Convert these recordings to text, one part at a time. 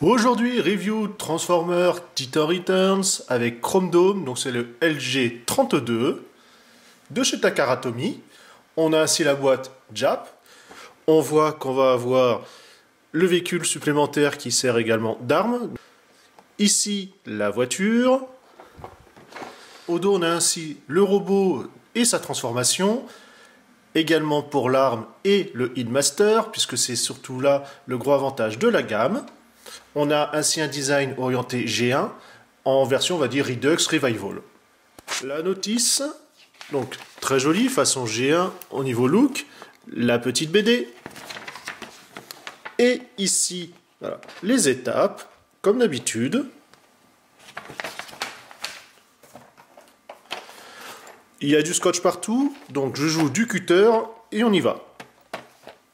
Aujourd'hui, review Transformer Titan Returns avec Chrome Dome, donc c'est le LG32 de chez Takara Tomy. On a ainsi la boîte Jap. On voit qu'on va avoir le véhicule supplémentaire qui sert également d'arme. Ici, la voiture. Au dos, on a ainsi le robot et sa transformation. Également pour l'arme et le Headmaster, puisque c'est surtout là le gros avantage de la gamme. On a ainsi un design orienté G1 en version, on va dire, Redux Revival. La notice, donc très jolie, façon G1 au niveau look. La petite BD. Et ici, voilà, les étapes, comme d'habitude. Il y a du scotch partout, donc je joue du cutter et on y va.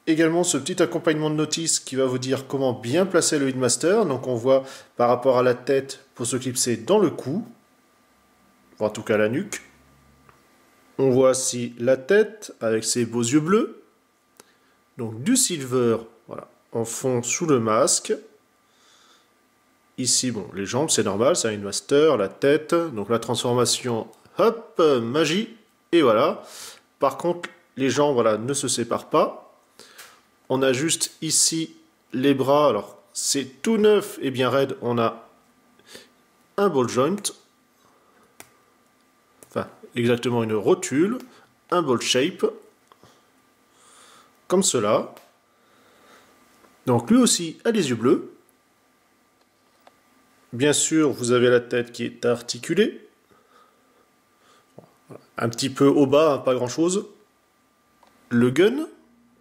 Également ce petit accompagnement de notice qui va vous dire comment bien placer le Headmaster. Donc on voit par rapport à la tête pour se clipser dans le cou, en tout cas la nuque. On voit aussi la tête avec ses beaux yeux bleus. Donc du silver, voilà, en fond sous le masque. Ici, bon, les jambes c'est normal, c'est un Headmaster, la tête, donc la transformation, hop, magie, et voilà. Par contre, les jambes, voilà, ne se séparent pas. On a juste ici les bras, alors c'est tout neuf et bien raide, on a un ball joint, enfin exactement une rotule, un ball shape, comme cela. Donc lui aussi a les yeux bleus. Bien sûr, vous avez la tête qui est articulée, un petit peu au bas, hein, pas grand chose. Le gun,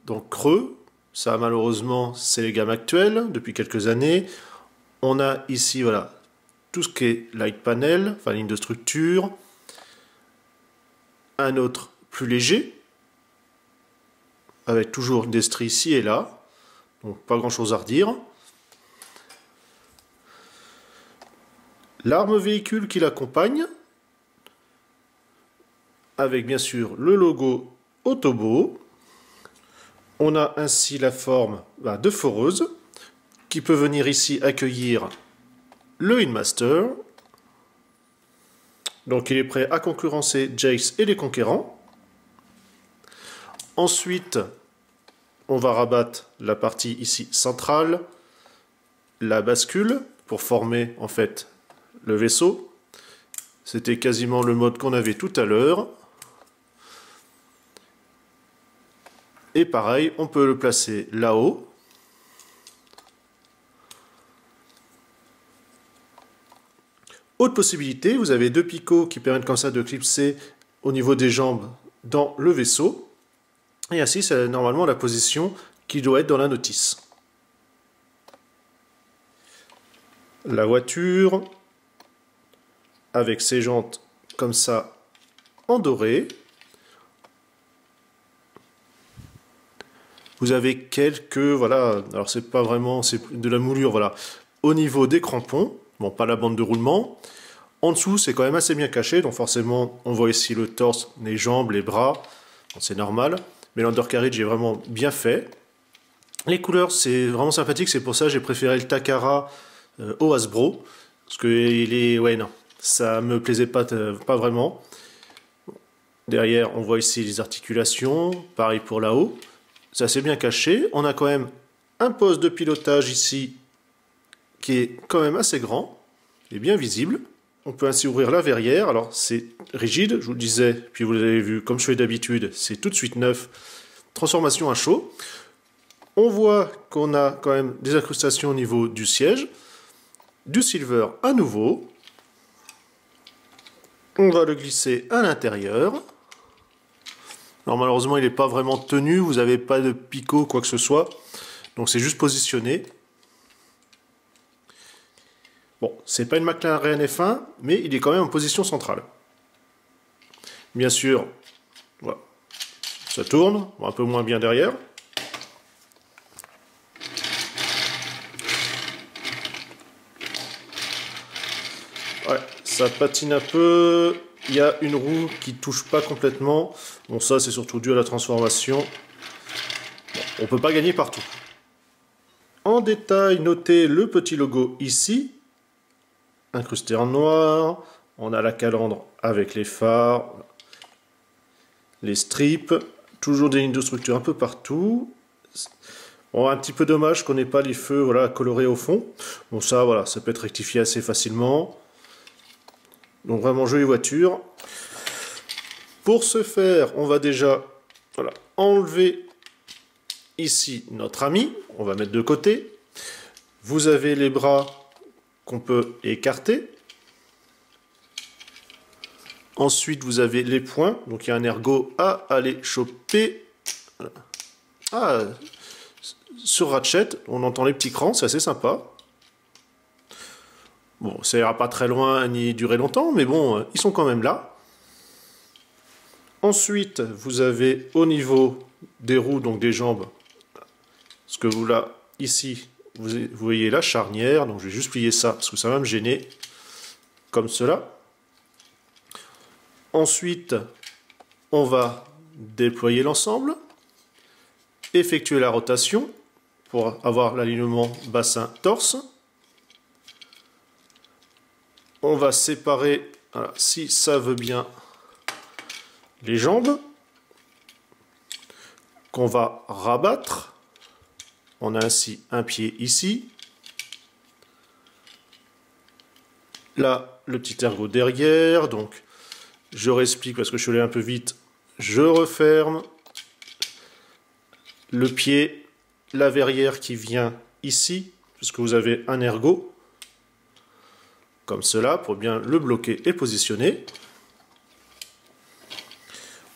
donc creux. Ça, malheureusement, c'est les gammes actuelles, depuis quelques années. On a ici, voilà, tout ce qui est light panel, enfin ligne de structure. Un autre plus léger, avec toujours des stries ici et là. Donc, pas grand-chose à redire. L'arme véhicule qui l'accompagne, avec bien sûr le logo Autobo. On a ainsi la forme de foreuse qui peut venir ici accueillir le Headmaster. Donc il est prêt à concurrencer Jace et les Conquérants. Ensuite, on va rabattre la partie ici centrale, la bascule pour former en fait le vaisseau. C'était quasiment le mode qu'on avait tout à l'heure. Et pareil, on peut le placer là-haut. Autre possibilité, vous avez deux picots qui permettent comme ça de clipser au niveau des jambes dans le vaisseau. Et ainsi, c'est normalement la position qui doit être dans la notice. La voiture, avec ses jantes comme ça en doré. Vous avez quelques, voilà, alors c'est pas vraiment, c'est de la moulure, voilà, au niveau des crampons, bon, pas la bande de roulement. En dessous, c'est quand même assez bien caché, donc forcément, on voit ici le torse, les jambes, les bras, bon, c'est normal. Mais l'undercarriage est vraiment bien fait. Les couleurs, c'est vraiment sympathique, c'est pour ça que j'ai préféré le Takara au Hasbro, parce que il est, ouais, non, ça me plaisait pas vraiment. Derrière, on voit ici les articulations, pareil pour là-haut. C'est assez bien caché. On a quand même un poste de pilotage ici qui est quand même assez grand et bien visible. On peut ainsi ouvrir la verrière. Alors c'est rigide, je vous le disais, puis vous l'avez vu comme je fais d'habitude, c'est tout de suite neuf. Transformation à chaud. On voit qu'on a quand même des incrustations au niveau du siège. Du silver à nouveau. On va le glisser à l'intérieur. Alors malheureusement, il n'est pas vraiment tenu, vous n'avez pas de picot, quoi que ce soit. Donc c'est juste positionné. Bon, c'est pas une McLaren F1, mais il est quand même en position centrale. Bien sûr, voilà, ça tourne, un peu moins bien derrière. Ouais, ça patine un peu. Il y a une roue qui ne touche pas complètement. Bon, ça, c'est surtout dû à la transformation. Bon, on ne peut pas gagner partout. En détail, notez le petit logo ici, incrusté en noir. On a la calandre avec les phares, les strips, toujours des lignes de structure un peu partout. Bon, un petit peu dommage qu'on n'ait pas les feux voilà, colorés au fond. Bon ça, voilà, ça peut être rectifié assez facilement. Donc vraiment jolie voiture. Pour ce faire, on va déjà voilà, enlever ici notre ami. On va mettre de côté. Vous avez les bras qu'on peut écarter. Ensuite, vous avez les points. Donc il y a un ergot à aller choper. Ah, sur Ratchet, on entend les petits crans, c'est assez sympa. Bon, ça ira pas très loin ni durer longtemps, mais bon, ils sont quand même là. Ensuite, vous avez au niveau des roues, donc des jambes, ce que vous là, ici, vous voyez la charnière. Donc je vais juste plier ça parce que ça va me gêner, comme cela. Ensuite, on va déployer l'ensemble, effectuer la rotation pour avoir l'alignement bassin-torse. On va séparer, voilà, si ça veut bien, les jambes qu'on va rabattre. On a ainsi un pied ici. Là, le petit ergot derrière. Donc, je réexplique parce que je suis allé un peu vite. Je referme le pied, la verrière qui vient ici, puisque vous avez un ergot, comme cela, pour bien le bloquer et positionner.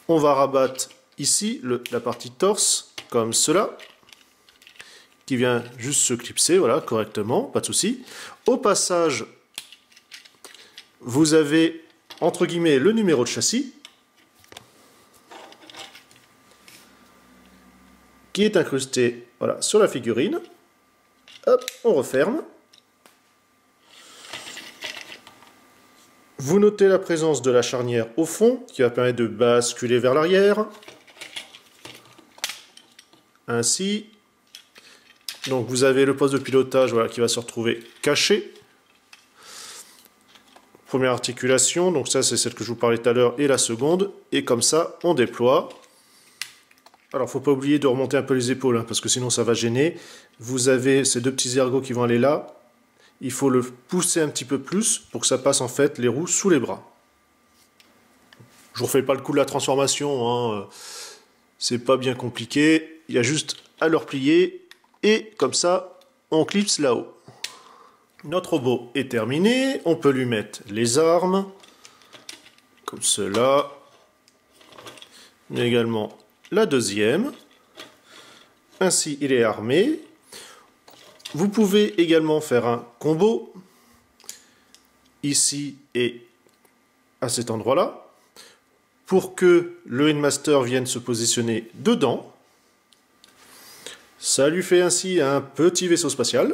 On va rabattre ici la partie torse, comme cela, qui vient juste se clipser, voilà, correctement, pas de souci. Au passage, vous avez, entre guillemets, le numéro de châssis, qui est incrusté voilà, sur la figurine. Hop, on referme. Vous notez la présence de la charnière au fond, qui va permettre de basculer vers l'arrière. Ainsi. Donc vous avez le poste de pilotage voilà, qui va se retrouver caché. Première articulation, donc ça c'est celle que je vous parlais tout à l'heure, et la seconde. Et comme ça, on déploie. Alors, il ne faut pas oublier de remonter un peu les épaules, hein, parce que sinon ça va gêner. Vous avez ces deux petits ergots qui vont aller là. Il faut le pousser un petit peu plus pour que ça passe en fait les roues sous les bras. Je ne vous refais pas le coup de la transformation, hein. C'est pas bien compliqué. Il y a juste à le replier et comme ça, on clipse là-haut. Notre robot est terminé. On peut lui mettre les armes, comme cela. Mais également la deuxième. Ainsi, il est armé. Vous pouvez également faire un combo, ici et à cet endroit-là, pour que le Headmaster vienne se positionner dedans. Ça lui fait ainsi un petit vaisseau spatial.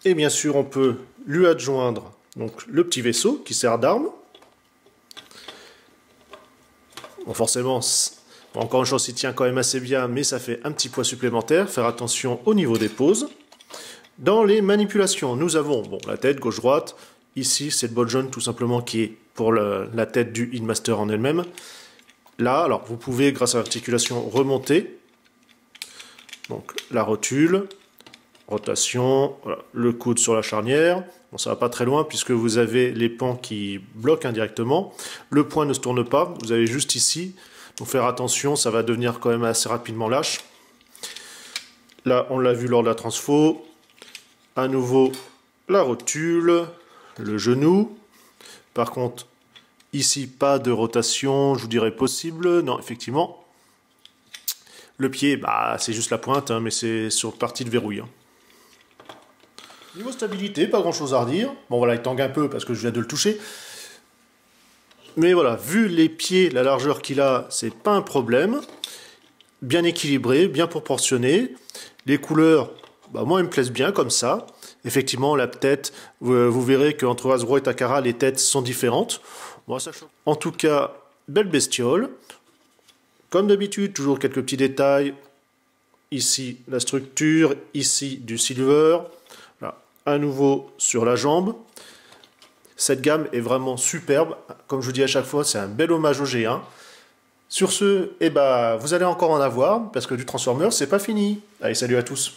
Et bien sûr, on peut lui adjoindre donc, le petit vaisseau qui sert d'arme. Bon, forcément, encore une chose, il tient quand même assez bien, mais ça fait un petit poids supplémentaire. Faire attention au niveau des poses. Dans les manipulations, nous avons bon, la tête gauche-droite. Ici, c'est le bol jaune tout simplement qui est pour la tête du Headmaster en elle-même. Là, alors vous pouvez, grâce à l'articulation, remonter. Donc la rotule, rotation, voilà, le coude sur la charnière. Bon, ça va pas très loin puisque vous avez les pans qui bloquent indirectement. Le point ne se tourne pas, vous avez juste ici. Donc faire attention, ça va devenir quand même assez rapidement lâche. Là, on l'a vu lors de la transfo. À nouveau, la rotule, le genou. Par contre, ici, pas de rotation, je vous dirais possible. Non, effectivement. Le pied, bah, c'est juste la pointe, hein, mais c'est sur partie de verrouille. Hein. Niveau stabilité, pas grand chose à redire. Bon, voilà, il tangue un peu parce que je viens de le toucher. Mais voilà, vu les pieds, la largeur qu'il a, c'est pas un problème. Bien équilibré, bien proportionné. Les couleurs, bah, moi, elles me plaisent bien comme ça. Effectivement, la tête, vous verrez qu'entre Hasbro et Takara, les têtes sont différentes. Bon, ça choque. En tout cas, belle bestiole. Comme d'habitude, toujours quelques petits détails ici la structure, ici du silver. Voilà. À nouveau sur la jambe. Cette gamme est vraiment superbe. Comme je vous dis à chaque fois, c'est un bel hommage au G1. Sur ce, eh ben, vous allez encore en avoir, parce que du Transformer, c'est pas fini. Allez, salut à tous.